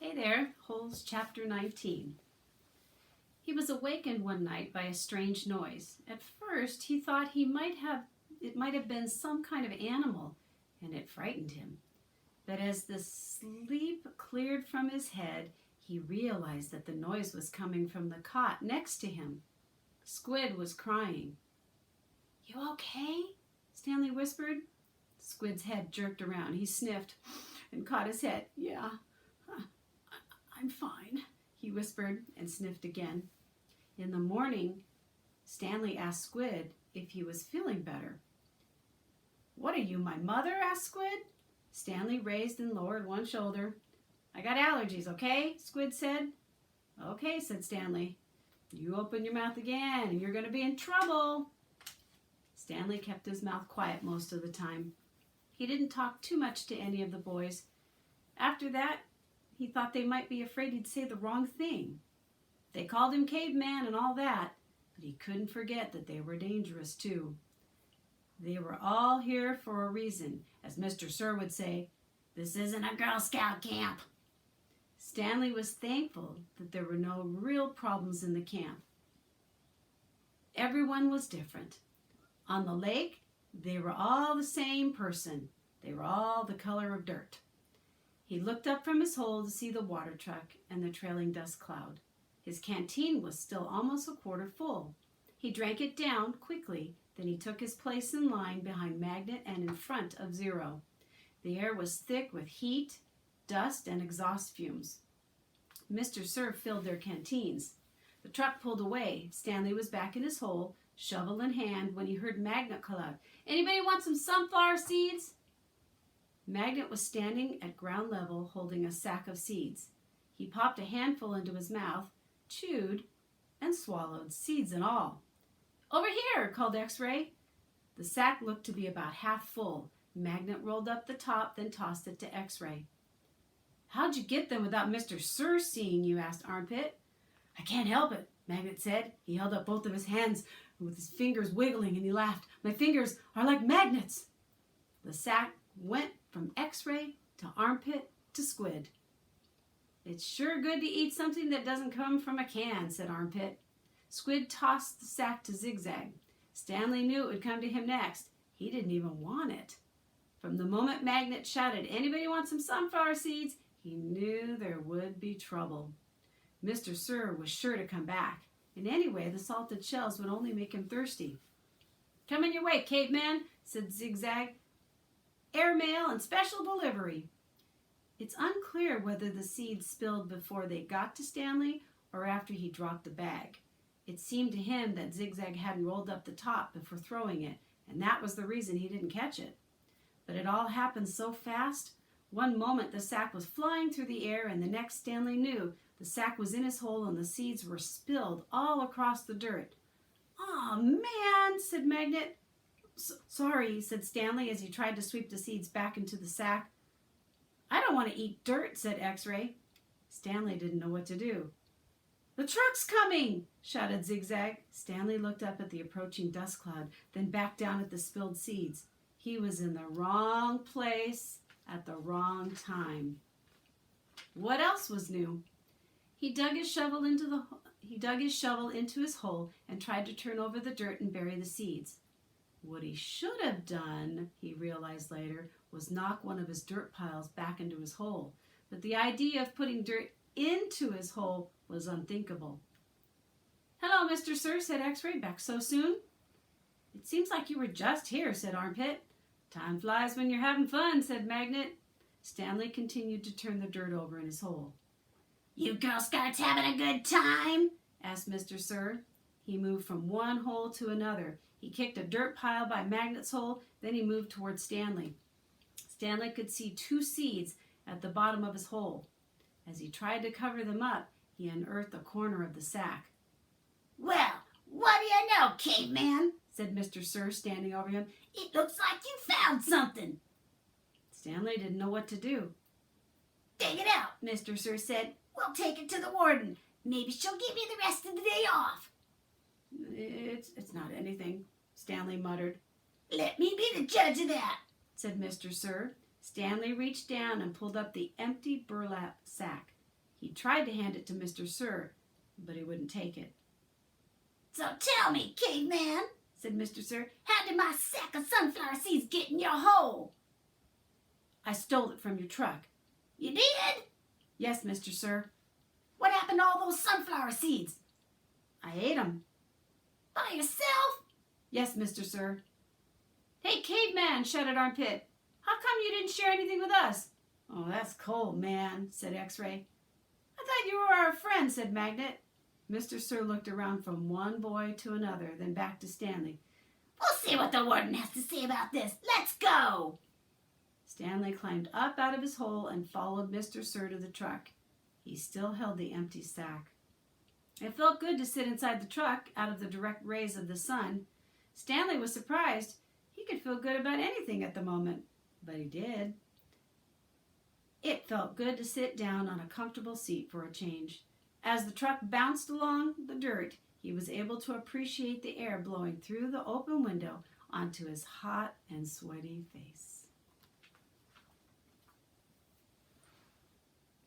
Hey there, Holes chapter 19. He was awakened one night by a strange noise. At first, he thought it might have been some kind of animal, and it frightened him. But as the sleep cleared from his head, he realized that the noise was coming from the cot next to him. Squid was crying. "You okay?" Stanley whispered. Squid's head jerked around. He sniffed and caught his head. "Yeah, I'm fine," he whispered and sniffed again. In the morning, Stanley asked Squid if he was feeling better. "What are you, my mother?" asked Squid. Stanley raised and lowered one shoulder. "I got allergies, okay?" Squid said. "Okay," said Stanley. "You open your mouth again and you're going to be in trouble." Stanley kept his mouth quiet most of the time. He didn't talk too much to any of the boys. After that, he thought they might be afraid he'd say the wrong thing. They called him caveman and all that, but he couldn't forget that they were dangerous too. They were all here for a reason. As Mr. Sir would say, "This isn't a Girl Scout camp." Stanley was thankful that there were no real problems in the camp. Everyone was different. On the lake, they were all the same person. They were all the color of dirt. He looked up from his hole to see the water truck and the trailing dust cloud. His canteen was still almost a quarter full. He drank it down quickly, then he took his place in line behind Magnet and in front of Zero. The air was thick with heat, dust, and exhaust fumes. Mr. Sir filled their canteens. The truck pulled away. Stanley was back in his hole, shovel in hand, when he heard Magnet call out, "Anybody want some sunflower seeds?" Magnet was standing at ground level holding a sack of seeds. He popped a handful into his mouth, chewed, and swallowed, seeds and all. "Over here," called X-Ray. The sack looked to be about half full. Magnet rolled up the top, then tossed it to X-Ray. "How'd you get them without Mr. Sir seeing you?" asked Armpit. "I can't help it," Magnet said. He held up both of his hands with his fingers wiggling, and he laughed. "My fingers are like magnets." The sack went from X-Ray to Armpit to Squid. "It's sure good to eat something that doesn't come from a can," said Armpit. Squid tossed the sack to Zigzag. Stanley knew it would come to him next. He didn't even want it. From the moment Magnet shouted, "Anybody want some sunflower seeds?" he knew there would be trouble. Mr. Sir was sure to come back. And anyway, the salted shells would only make him thirsty. "Coming your way, caveman," said Zigzag. "Airmail and special delivery." It's unclear whether the seeds spilled before they got to Stanley or after he dropped the bag. It seemed to him that Zigzag hadn't rolled up the top before throwing it, and that was the reason he didn't catch it. But it all happened so fast. One moment the sack was flying through the air, and the next Stanley knew the sack was in his hole and the seeds were spilled all across the dirt. "Aw, man," said Magnet. "Sorry," said Stanley as he tried to sweep the seeds back into the sack. "I don't want to eat dirt," said X-Ray. Stanley didn't know what to do. "The truck's coming!" shouted Zigzag. Stanley looked up at the approaching dust cloud, then back down at the spilled seeds. He was in the wrong place at the wrong time. What else was new? He dug his shovel into his hole and tried to turn over the dirt and bury the seeds. What he should have done, he realized later, was knock one of his dirt piles back into his hole. But the idea of putting dirt into his hole was unthinkable. "Hello, Mr. Sir," said X-Ray. "Back so soon?" "It seems like you were just here," said Armpit. "Time flies when you're having fun," said Magnet. Stanley continued to turn the dirt over in his hole. "You Girl Scouts having a good time?" asked Mr. Sir. He moved from one hole to another. He kicked a dirt pile by Magnet's hole, then he moved toward Stanley. Stanley could see 2 seeds at the bottom of his hole. As he tried to cover them up, he unearthed a corner of the sack. "Well, what do you know, caveman?" said Mr. Sir, standing over him. "It looks like you found something." Stanley didn't know what to do. "Dig it out," Mr. Sir said. "We'll take it to the warden. Maybe she'll give you the rest of the day off." It's not anything," Stanley muttered. "Let me be the judge of that," said Mr. Sir. Stanley reached down and pulled up the empty burlap sack. He tried to hand it to Mr. Sir, but he wouldn't take it. "So tell me, caveman," said Mr. Sir, "how did my sack of sunflower seeds get in your hole?" "I stole it from your truck." "You did?" "Yes, Mr. Sir." "What happened to all those sunflower seeds?" "I ate 'em." "By yourself?" "Yes, Mr. Sir." "Hey, caveman," shouted Armpit. "How come you didn't share anything with us?" "Oh, that's cold, man," said X-Ray. "I thought you were our friend," said Magnet. Mr. Sir looked around from one boy to another, then back to Stanley. "We'll see what the warden has to say about this. Let's go." Stanley climbed up out of his hole and followed Mr. Sir to the truck. He still held the empty sack. It felt good to sit inside the truck, out of the direct rays of the sun. Stanley was surprised. He could feel good about anything at the moment, but he did. It felt good to sit down on a comfortable seat for a change. As the truck bounced along the dirt, he was able to appreciate the air blowing through the open window onto his hot and sweaty face.